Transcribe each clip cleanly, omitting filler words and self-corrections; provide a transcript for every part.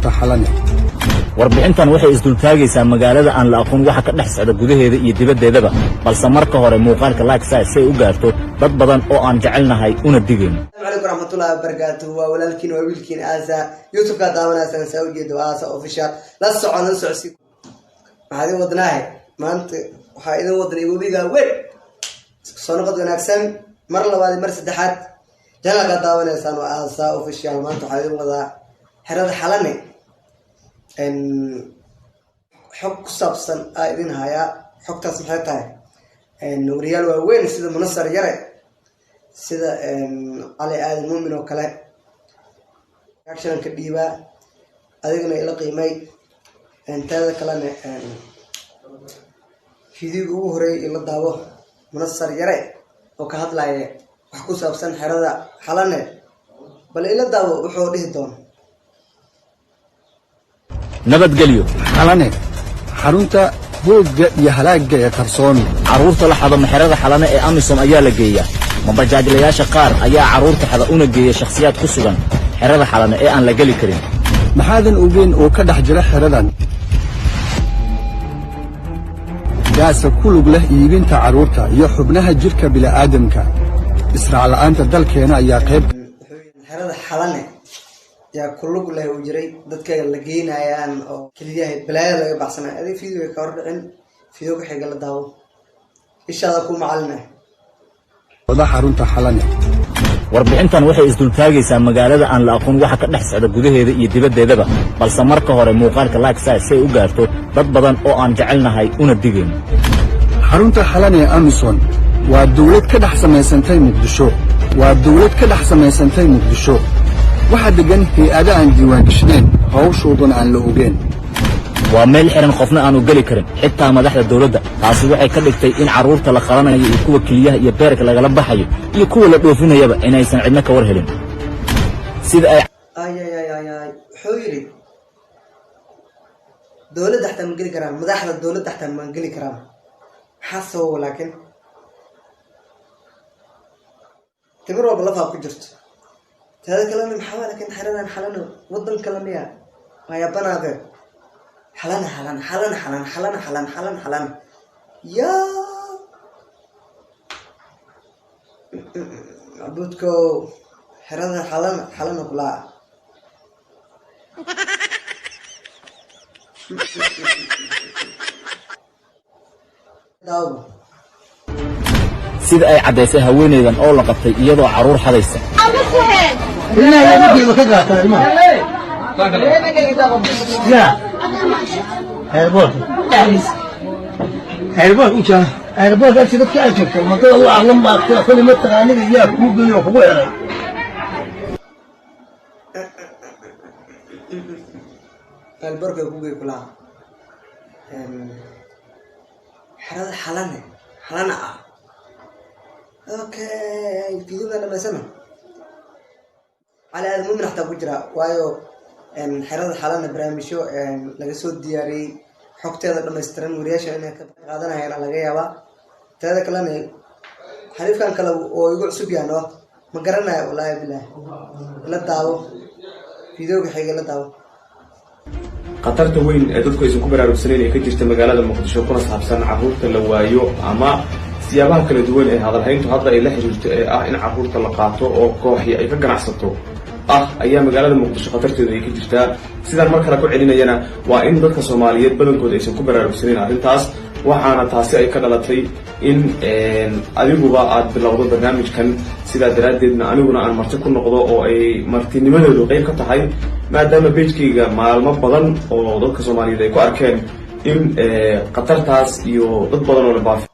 xarunta xalane. warbixintan waxay isdultaagaysaa magaalada aan la aqoon waxa ka dhex socda gudaheeda iyo dibaddeedaba balse marka hore muuqaalka like si ay u gaarto dad badan oo aan jecelnahay una digeen. Assalamu alaykum warahmatullahi wabarakatuh wa walaalkiin waa wiilkiin aasa YouTube-ka daawanaysan sawirkeeda aasa official la socodsi waxaan wadnaahay maanta waxa idin wadnay webiga weyn soo noqod wanaagsan mar labaad mar saddexaad janaalka daawanaysan waa aasa official maanta waxa idin wadaa xerada xalane xog ku saabsan idin haya xogtaas maxay tahay wariyaal waaweyn sida Munasar Yare sida Ali Aadan Muumin oo kale action ka dhiiba adigna ila qiimay intaada kalena video ugu horeey ila daawo Munasar Yare oo ka hadlaya wax ku saabsan xerada xalane bal ila daawo wuxuu dhihi doon nabadgelyo xalane xarunta boogga iyo halaaga ee qarsoon caruurta la xado xerada xalane ee Amisom ayaa la geeyaa mabajaajlayaasha qaar ayaa caruurta xada una geeya shakhsiyaad ku sugan xerada xalane ee aan la gali karin maxaadan ogeyn oo ka dhex jira xeradan gaasa ku lug leh iibinta caruurta iyo xubnaha jirka bini'aadamka israac la'aanta dalkeena ayaa qayb xerada xalane yaa ku lug leh uu jiray dadka la geynayaan oo kaliyaha balaaya laga baxsanay adii video ka hor dhicin video ka xiga la daawo ishaada ku macalina wada xarunta xalane warbixintan waxay isdultaagaysaa magaalada aan la aqoon waxa ka dhex socda gudaheeda iyo dibaddeedaba balse marka hore muuqaalka like si ay u gaarto dad badan oo aan jecelnahay una digeen. xarunta xalane Amisom waa dawlad ka dhex samaysantay Muqdisho waxa degan hay'adaha aan diiwaan gashaneen hawshoodana aan la ogeyn waa meel xiran qofna aanu gali karin xitaa madaxda dawladda taasi waxay ka dhigtay in caruurta la qaranayo iyo kuwa kaliyaha iyo beerka lagala baxayo iyo kuwa la dhoofinayaba inaysan cidna ka war helin sida ay xooyiri dawladda xataa ma geli karaan madaxda dawladda xataa ma geli karaan xasaw laakiin timir walba lafa ku jirto هذا كلام محاولة كان حلنا حلنا وضن كلام يا بنادر حلنا يا عبودكو حلنا كلها داو sida ay cadeysay haweeneydan oo la qabtay iyadoo caruur xadaysa لا يا بدي كذا ما لا هربوت إن شاء الله هربوت أنت بتكلم كذا ما تقول الله أعلم ما كل ما تغني يا كوبي وكوبي البركة كوبي كلها حرد حلنا اوكي في ذولا لما سمع على المؤمن حتى بجرا وايو حرد حلنا برامجو laga soo diyaariyay xogteeda dhameystiran wariyaasha inay ka qaadanayaan laga yaaba taada kalena xariifkan kale oo igu cusub yaano ma garanayo wallahi billaah la daawo video-ga xiga la daawo qatarta weyn ee dadku aysan ku baraarugsaneen ee ka jirta magaalada Muqdisho kuna saabsan caruurta la waayo ama siyaabaha kala duwan ee hadalhayntu hadda ay la xiriirto ee ah in caruurta la qaato oo kooxi ay ka ganacsato ayaa magaalada Muqdisho qatarteeda ay ka jirtaa sidaan mar kale ku celinayana waa in dadka Soomaaliyeed badankooda aysan ku baraarugsaneen arrintaas waxaana taasi ay ka dhalatay in adiguba aad bilowdo barnaamijkan sidaa daraadeedna aniguna aan marti ku noqdo oo ay martinimadeedu qayb ka tahay maadaama page-kayga maalmo badan oo dadka Soomaaliyeed ay ku arkeen in qatartaas iyo dad badan oo la baafin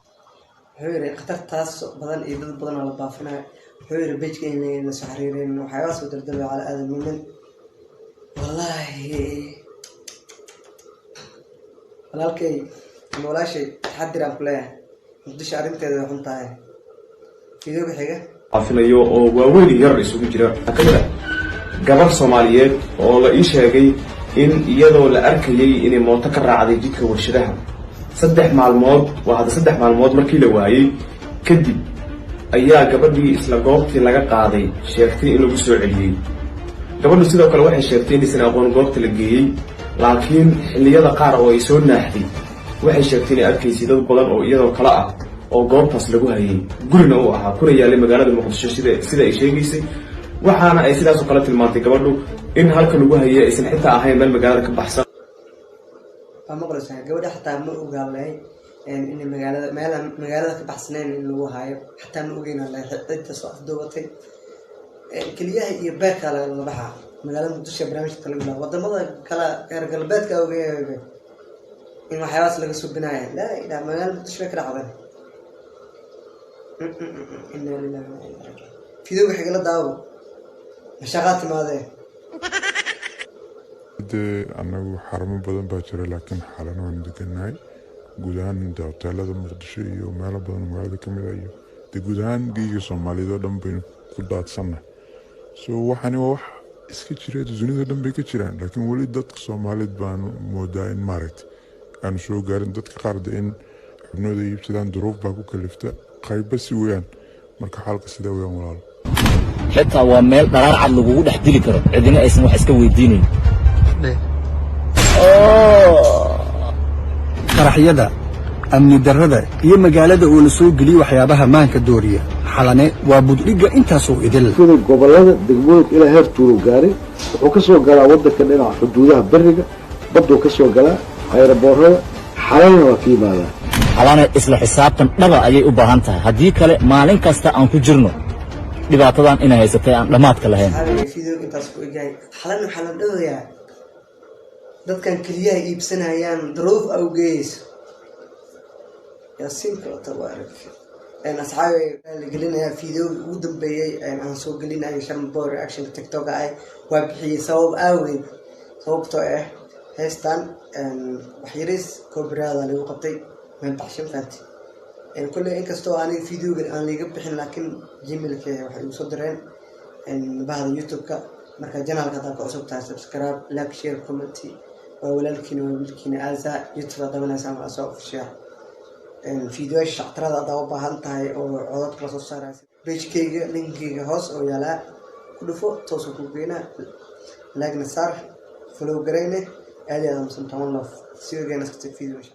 حويري قطر تاس بدن يدل بدن على بافنا حويري بيجي إني نسحريرين وحياس ودردبي على هذا المؤمن والله ولكن ولا شيء تحدي رام كلها مقدش عرفت هذا حنطاي فيديو بحاجة baafinayo oo waaweyn yar isugu jira kamida gabar Soomaaliyeed oo la ii sheegay in iyadoo la arkayay inay mooto ka raacday jidka warshadaha 3 maalmood markii la waayay kadib ayaa gabadhii isla goobtii laga qaaday sheegtay in lagu soo celiyay gabadhu sidoo kale waxay sheegtay inaysan aqoon goobta la geeyey laakiin xilliyada qaar oo ay soo naaxday waxay sheegtay inay arkaysay dad badan oo iyadoo kale ah oo goobtaas lagu hayay gurina uu ahaa kuna yaalay magaalada muqdisho sida ay sheegaysay waxaana ay sidaas oo kale tilmaantay gabadhu in halka lagu hayay aysan xitaa ahayn meel magaalada ka baxsan gabadha xataa ma ogaanay in magaalada ka baxsanayn in lagu hayo xataa ma ogeyn cidda soo afduubatay keliyaha iyo beerka laga baxaa magaalada muqdisho barnaamijka kala bilaa wadamada kala reer galbeedka ogeeyay in waxyaalahaas laga subinaya laa ilaa magaalada muqdisho ka dhacday inna lillahi wa inna ilaihi raaji'uun fiido wixii la daawo mashaqaad timaadeen anagu xarumo badan baa jira laakiin xaalana waan deganahay guud ahaan hoteelada muqdisho iyo meelo badan oo magaalada ka mid ah iyo guud ahaan geeyiga soomaaliyeed oo dhan baynu ku daadsannahay so waxani waa wax iska jira dunida dhan bay ka jiraan laakiin weli dadka soomaaliyeed baan moodaa in maaragtay aanu soo gaarin dadka qaar in xubnooda iibsadaan duruuf baa ku kalifta qayba si weeyaan marka xaalka sidaa weeyaan walaalo xitaa waa meel dharaar cad lagugu dhex dili karo cidina aysan wax iska weydiinayn qaraxyada amni darrada iyo magaalada oo la soo geliyo waxyaabaha maanka dooriya xalane waa buddhiga intaasoo idil sida gobolada degmooyinka ilaa heer tuulo gaaray wuxuu ka soo galaa waddanka dhinaca xuduudaha bariga badduu ka soo galaa ayraboorada xalanna waa ka yimaadaan xalane isla xisaabtan dhaba ayay u baahan tahay haddii kale maalin kasta aan ku jirno dhibaatadan inay haysatay aan dhammaadka lahayn xalan waxaa la dhawayaa dadkan keliyaha iibsanayaan duruuf awgeeyso yaasiinka tabaarak asxaabi la gelinayaa fiidiyowga ugu dambeeyey aan soo gelinayo sharmbo reactionka tiktok ah waa bixiyey sabab aaweyn sababtoo ah heestan waxyaris koobraada lagu qabtay meel baxshan faanti kulley inkastoo aanay fiidiyowgan aan liiga bixin laakiin gmailka waxay igu soo direen bahda youtube-ka marka janaalka haddaad ka cusub tahay subscribe like share comment waa walaalkiina waa wiilkiina aaza youtube aad dabanaysaa ama asoo ofishial fiidiyoasha shactarada haddaa u baahan tahay oo codad kala soo saaraysa pagekeyga linkeyga hoos oo yaalaa ku dhufo toosoo ku geynaa laagna saar follow garayne aad iyo aad amsan toban loof si ogeena iskata fiidiyosha